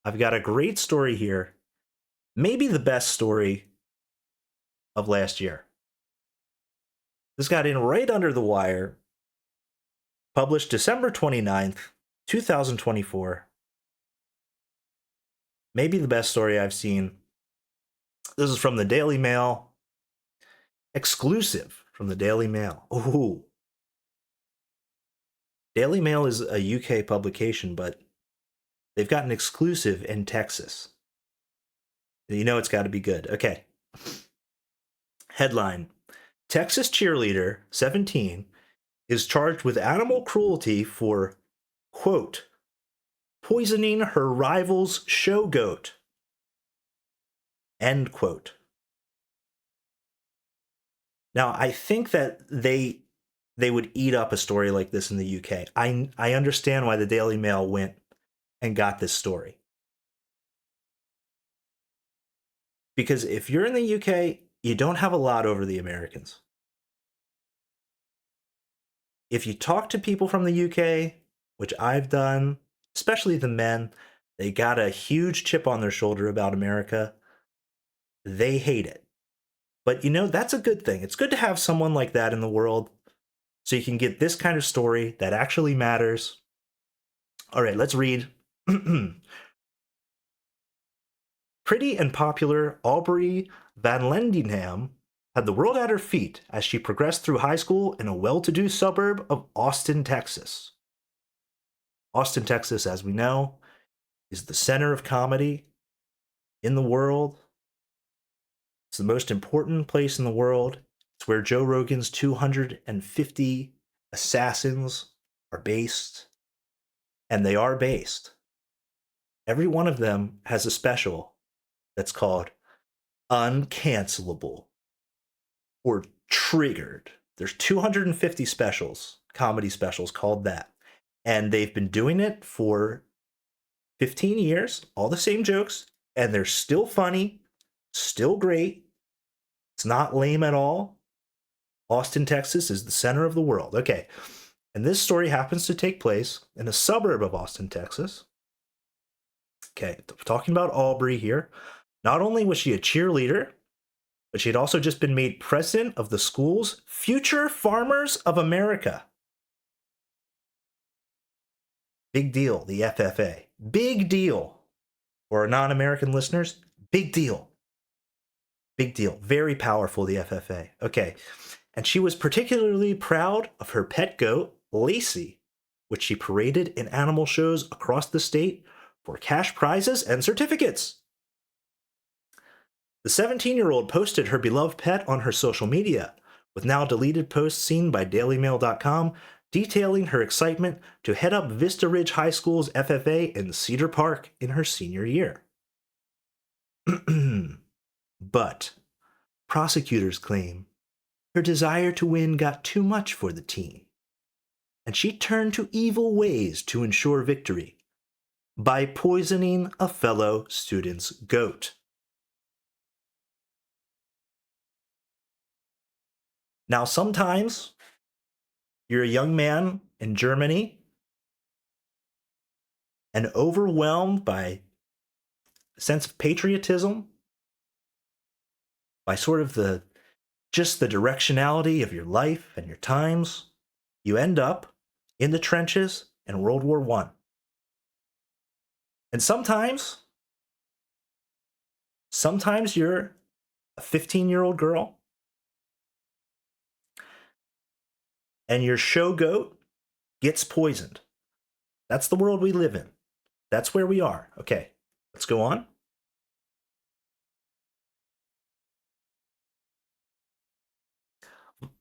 I've got a great story here. Maybe the best story of last year. This got in right under the wire. Published December 29th, 2024. Maybe the best story I've seen. This is from the Daily Mail. Exclusive from the Daily Mail. Ooh. Daily Mail is a UK publication, but they've got an exclusive in Texas. You know it's got to be good. Okay. Headline: Texas cheerleader, 17, is charged with animal cruelty for, quote, poisoning her rival's show goat. End quote. Now, I think that they would eat up a story like this in the UK. I understand why the Daily Mail went and got this story. Because if you're in the UK, you don't have a lot over the Americans. If you talk to people from the UK, which I've done, especially the men, they got a huge chip on their shoulder about America. They hate it. But you know, that's a good thing. It's good to have someone like that in the world so you can get this kind of story that actually matters. All right, let's read. Pretty and popular Aubrey Van Lendingham had the world at her feet as she progressed through high school in a well-to-do suburb of Austin, Texas. Austin, Texas, as we know, is the center of comedy in the world. It's the most important place in the world. It's where Joe Rogan's 250 assassins are based. And they are based. Every one of them has a special that's called uncancelable or triggered. There's 250 specials, comedy specials called that. And they've been doing it for 15 years, all the same jokes, and they're still funny, still great. It's not lame at all. Austin, Texas is the center of the world. Okay. And this story happens to take place in a suburb of Austin, Texas. Okay, talking about Aubrey here. Not only was she a cheerleader, but she had also just been made president of the school's Future Farmers of America. Big deal, the FFA. Big deal. For our non-American listeners, big deal. Big deal. Very powerful, the FFA. Okay. And she was particularly proud of her pet goat, Lacey, which she paraded in animal shows across the state for cash prizes and certificates. The 17-year-old posted her beloved pet on her social media, with now deleted posts seen by DailyMail.com detailing her excitement to head up Vista Ridge High School's FFA in Cedar Park in her senior year. But prosecutors claim her desire to win got too much for the teen, and she turned to evil ways to ensure victory by poisoning a fellow student's goat. Now, sometimes you're a young man in Germany and overwhelmed by a sense of patriotism, by sort of just the directionality of your life and your times, you end up in the trenches in World War I. And sometimes you're a 15-year-old girl and your show goat gets poisoned. That's the world we live in. That's where we are. Okay, let's go on.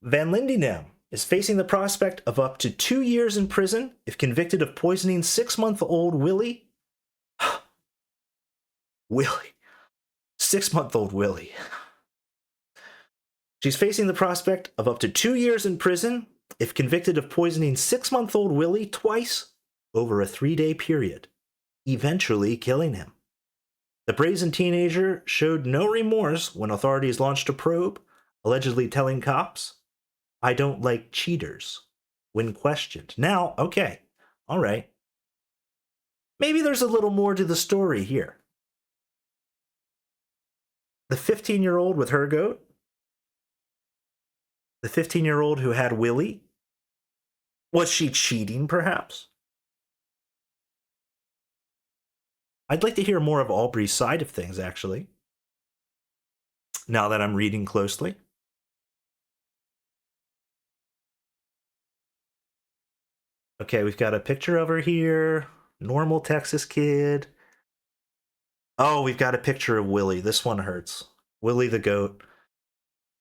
Van Lindingham is facing the prospect of up to 2 years in prison if convicted of poisoning 6-month-old Willie. Willie. 6-month-old Willie. She's facing the prospect of up to 2 years in prison if convicted of poisoning 6-month-old Willie twice over a 3-day period, eventually killing him. The brazen teenager showed no remorse when authorities launched a probe, allegedly telling cops, "I don't like cheaters," when questioned. Now, okay, all right. Maybe there's a little more to the story here. The 15-year-old with her goat, the 15-year-old who had Willie, was she cheating, perhaps? I'd like to hear more of Aubrey's side of things, actually, now that I'm reading closely. Okay, we've got a picture of her here. Normal Texas kid. Oh, we've got a picture of Willie. This one hurts. Willie the goat.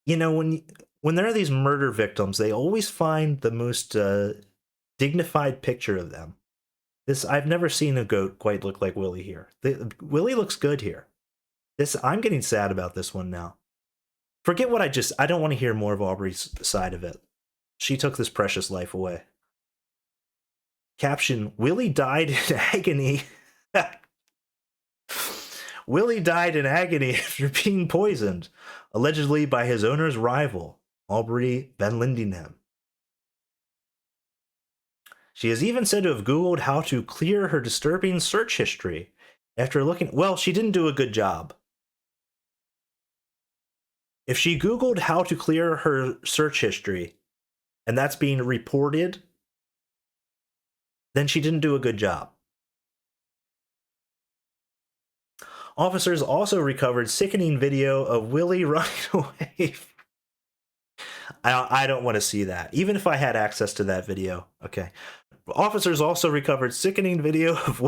You know, when there are these murder victims, they always find the most dignified picture of them. I've never seen a goat quite look like Willie here. Willie looks good here. I'm getting sad about this one now. Forget what I don't want to hear more of Aubrey's side of it. She took this precious life away. Caption, Willie died in agony. Willie died in agony after being poisoned, allegedly by his owner's rival, Aubrey Van Lindingham. She is even said to have Googled how to clear her disturbing search history after looking. Well, she didn't do a good job. If she Googled how to clear her search history, and that's being reported, then she didn't do a good job. Officers also recovered sickening video of Willie running away. I don't want to see that, even if I had access to that video. Okay. Officers also recovered sickening video of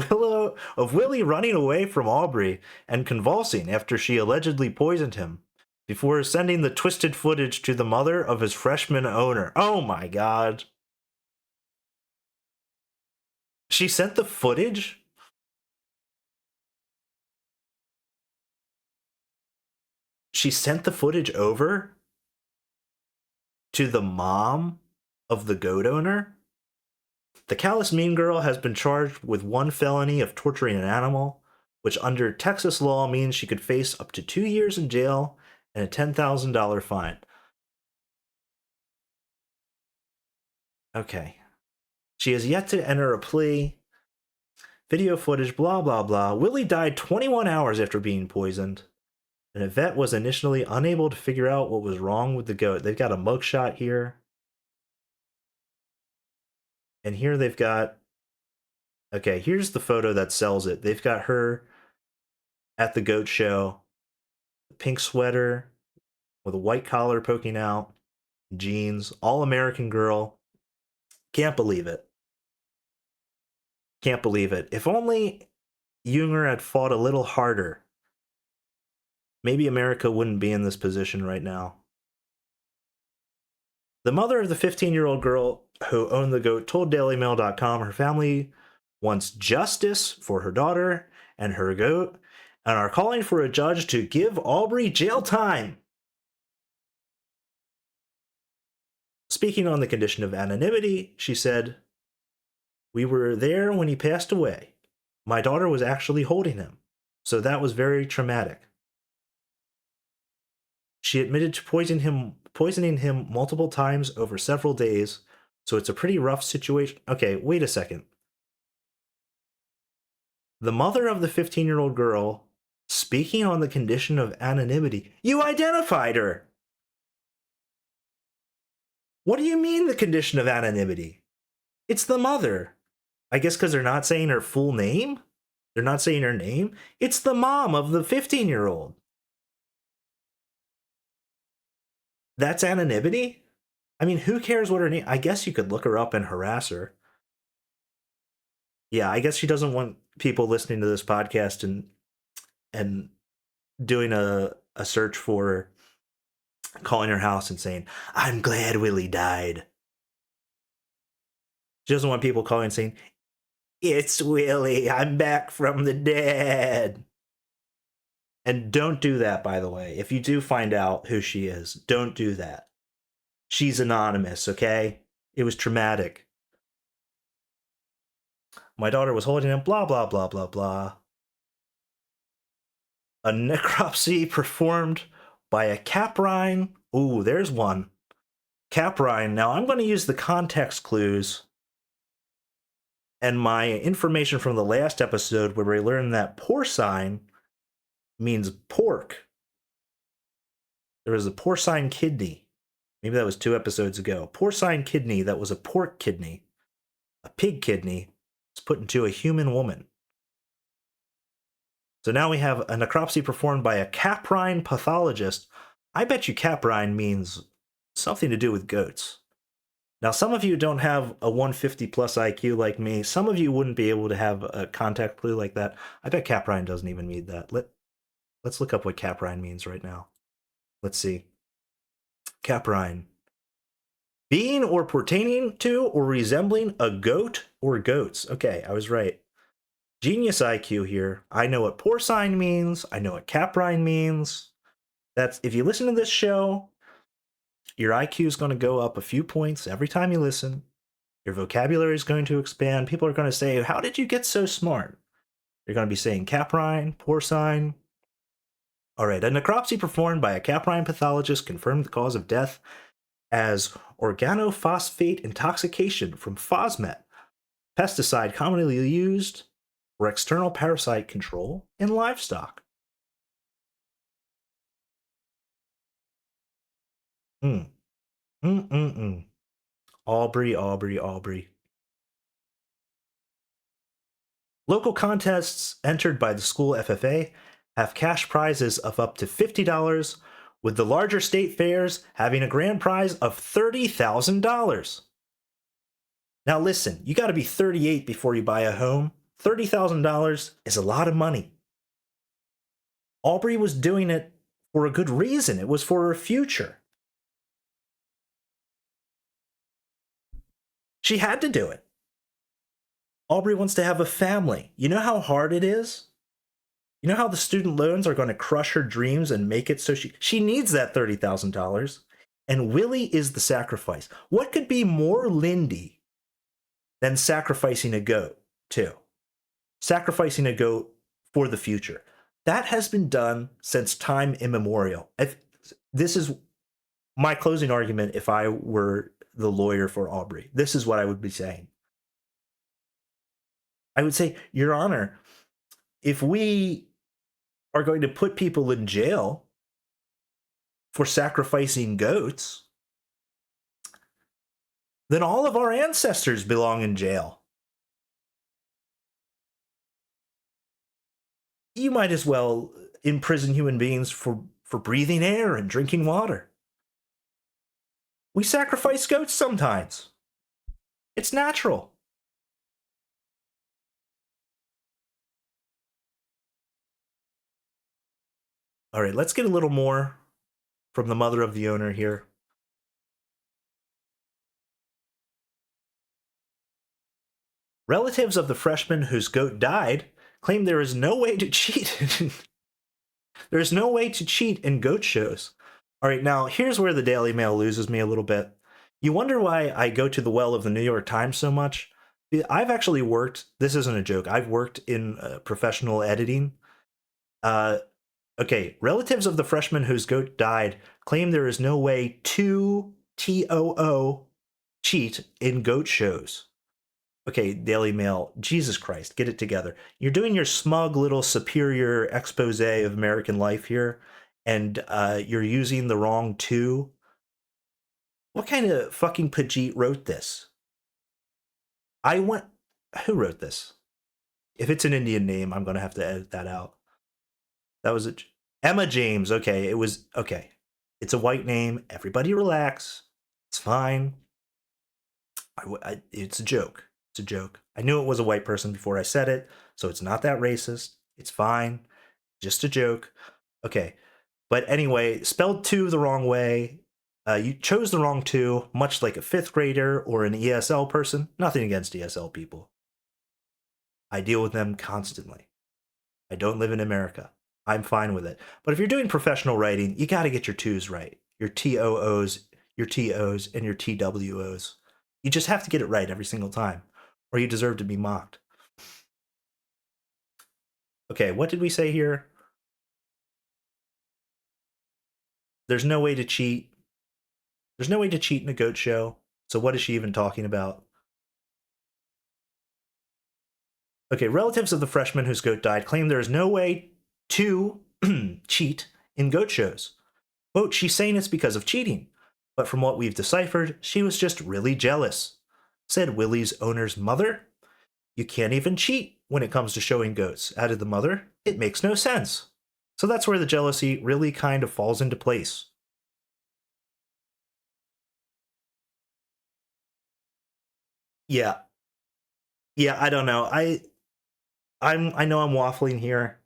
Willie running away from Aubrey and convulsing after she allegedly poisoned him, before sending the twisted footage to the mother of his freshman owner. Oh my God. She sent the footage? She sent the footage over to the mom of the goat owner? The callous mean girl has been charged with one felony of torturing an animal, which under Texas law means she could face up to 2 years in jail and a $10,000 fine. Okay. She has yet to enter a plea. Video footage, blah, blah, blah. Willie died 21 hours after being poisoned. And a vet was initially unable to figure out what was wrong with the goat. They've got a mugshot here. And here they've got... Okay, here's the photo that sells it. They've got her at the goat show. Pink sweater with a white collar poking out. Jeans. All-American girl. Can't believe it. Can't believe it. If only Junger had fought a little harder, maybe America wouldn't be in this position right now. The mother of the 15-year-old girl who owned the goat told DailyMail.com her family wants justice for her daughter and her goat and are calling for a judge to give Aubrey jail time. Speaking on the condition of anonymity, she said, "We were there when he passed away. My daughter was actually holding him, so that was very traumatic. She admitted to poisoning him multiple times over several days, so it's a pretty rough situation." Okay, wait a second. The mother of the 15-year-old girl, speaking on the condition of anonymity, you identified her! What do you mean the condition of anonymity? It's the mother. I guess because they're not saying her full name? They're not saying her name? It's the mom of the 15-year-old. That's anonymity? I mean, who cares what her name... I guess you could look her up and harass her. Yeah, I guess she doesn't want people listening to this podcast and doing a search for her, calling her house and saying, "I'm glad Willie died." She doesn't want people calling and saying, "It's Willie, I'm back from the dead." And don't do that, by the way. If you do find out who she is, don't do that. She's anonymous, okay? It was traumatic. My daughter was holding him, blah, blah, blah, blah, blah. A necropsy performed by a caprine. Ooh, there's one. Caprine. Now, I'm going to use the context clues And my information from the last episode where we learned that porcine means pork. There was a porcine kidney. Maybe that was 2 episodes ago. Porcine kidney that was a pork kidney. A pig kidney was put into a human woman. So now we have a necropsy performed by a caprine pathologist. I bet you caprine means something to do with goats. Now, some of you don't have a 150 plus IQ like me. Some of you wouldn't be able to have a contact clue like that. I bet caprine doesn't even mean that. Let's look up what caprine means right now. Let's see. Caprine. Being or pertaining to or resembling a goat or goats. Okay, I was right. Genius IQ here. I know what porcine means. I know what caprine means. That's if you listen to this show, your IQ is going to go up a few points every time you listen. Your vocabulary is going to expand. People are going to say, "How did you get so smart?" You're going to be saying caprine, porcine. All right, a necropsy performed by a caprine pathologist confirmed the cause of death as organophosphate intoxication from phosmet, pesticide commonly used for external parasite control in livestock. Mm. Mm-mm-mm. Aubrey, Aubrey, Aubrey. Local contests entered by the school FFA have cash prizes of up to $50, with the larger state fairs having a grand prize of $30,000. Now listen, you got to be 38 before you buy a home. $30,000 is a lot of money. Aubrey was doing it for a good reason. It was for her future. She had to do it. Aubrey wants to have a family. You know how hard it is? You know how the student loans are going to crush her dreams and make it so she needs that $30,000. And Willie is the sacrifice. What could be more Lindy than sacrificing a goat, too? Sacrificing a goat for the future. That has been done since time immemorial. This is my closing argument if I were the lawyer for Aubrey. This is what I would be saying. I would say, Your Honor, if we are going to put people in jail for sacrificing goats, then all of our ancestors belong in jail. You might as well imprison human beings for breathing air and drinking water. We sacrifice goats sometimes. It's natural. All right, let's get a little more from the mother of the owner here. Relatives of the freshman whose goat died claim there is no way to cheat. There is no way to cheat in goat shows. All right, now here's where the Daily Mail loses me a little bit. You wonder why I go to the well of the New York Times so much? I've actually worked, this isn't a joke, I've worked in professional editing. Okay, relatives of the freshman whose goat died claim there is no way to TOO cheat in goat shows. Okay, Daily Mail, Jesus Christ, get it together. You're doing your smug little superior expose of American life here, and you're using the wrong to. What kind of fucking Pajit wrote this? Who wrote this? If it's an Indian name, I'm going to have to edit that out. That was Emma James. Okay, it was, okay. It's a white name. Everybody relax. It's fine. It's a joke. It's a joke. I knew it was a white person before I said it, so it's not that racist. It's fine. Just a joke. Okay. But anyway, spelled two the wrong way. You chose the wrong two, much like a fifth grader or an ESL person. Nothing against ESL people. I deal with them constantly. I don't live in America. I'm fine with it. But if you're doing professional writing, you got to get your twos right. Your TOOs, your TOs, and your TWOs. You just have to get it right every single time, or you deserve to be mocked. Okay, what did we say here? There's no way to cheat. There's no way to cheat in a goat show. So what is she even talking about? Okay, relatives of the freshman whose goat died claim there is no way to cheat in goat shows. Quote, she's saying it's because of cheating, but from what we've deciphered, she was just really jealous, said Willie's owner's mother. You can't even cheat when it comes to showing goats, added the mother. It makes no sense. So that's where the jealousy really kind of falls into place. Yeah. Yeah, I don't know. I know I'm waffling here.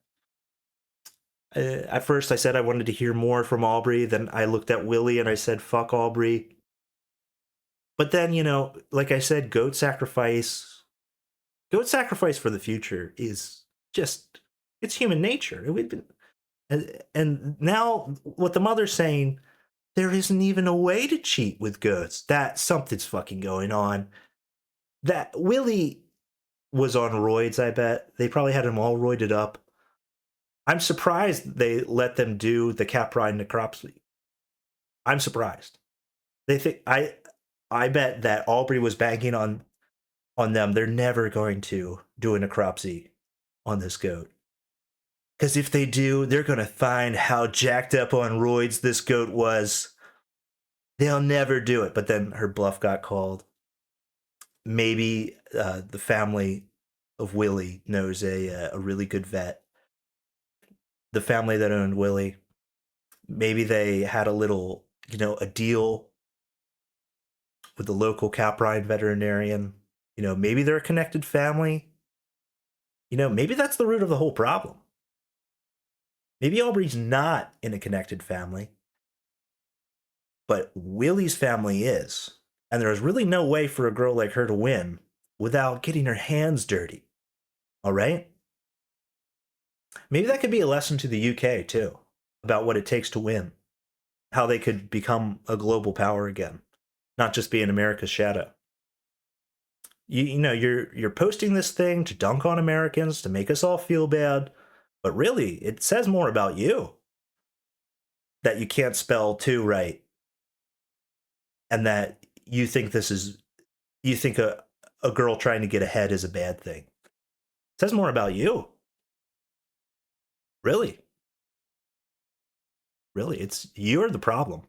At first I said I wanted to hear more from Aubrey, then I looked at Willie and I said fuck Aubrey. But then, like I said, goat sacrifice for the future is just, it's human nature. We've been, and now what the mother's saying, there isn't even a way to cheat with goats. That something's fucking going on. That Willie was on roids, I bet. They probably had him all roided up. I'm surprised they let them do the caprine necropsy. I'm surprised. They think I bet that Aubrey was banking on them. They're never going to do a necropsy on this goat. Because if they do, they're going to find how jacked up on roids this goat was. They'll never do it. But then her bluff got called. Maybe the family of Willie knows a really good vet. The family that owned Willie, maybe they had a little, a deal with the local caprine veterinarian. Maybe they're a connected family. Maybe that's the root of the whole problem. Maybe Aubrey's not in a connected family, but Willie's family is. And there's really no way for a girl like her to win without getting her hands dirty. All right? Maybe that could be a lesson to the UK, too, about what it takes to win, how they could become a global power again, not just be in America's shadow. You're posting this thing to dunk on Americans, to make us all feel bad, but really, it says more about you that you can't spell two right, and that you think a girl trying to get ahead is a bad thing. It says more about you. Really. Really, you're the problem.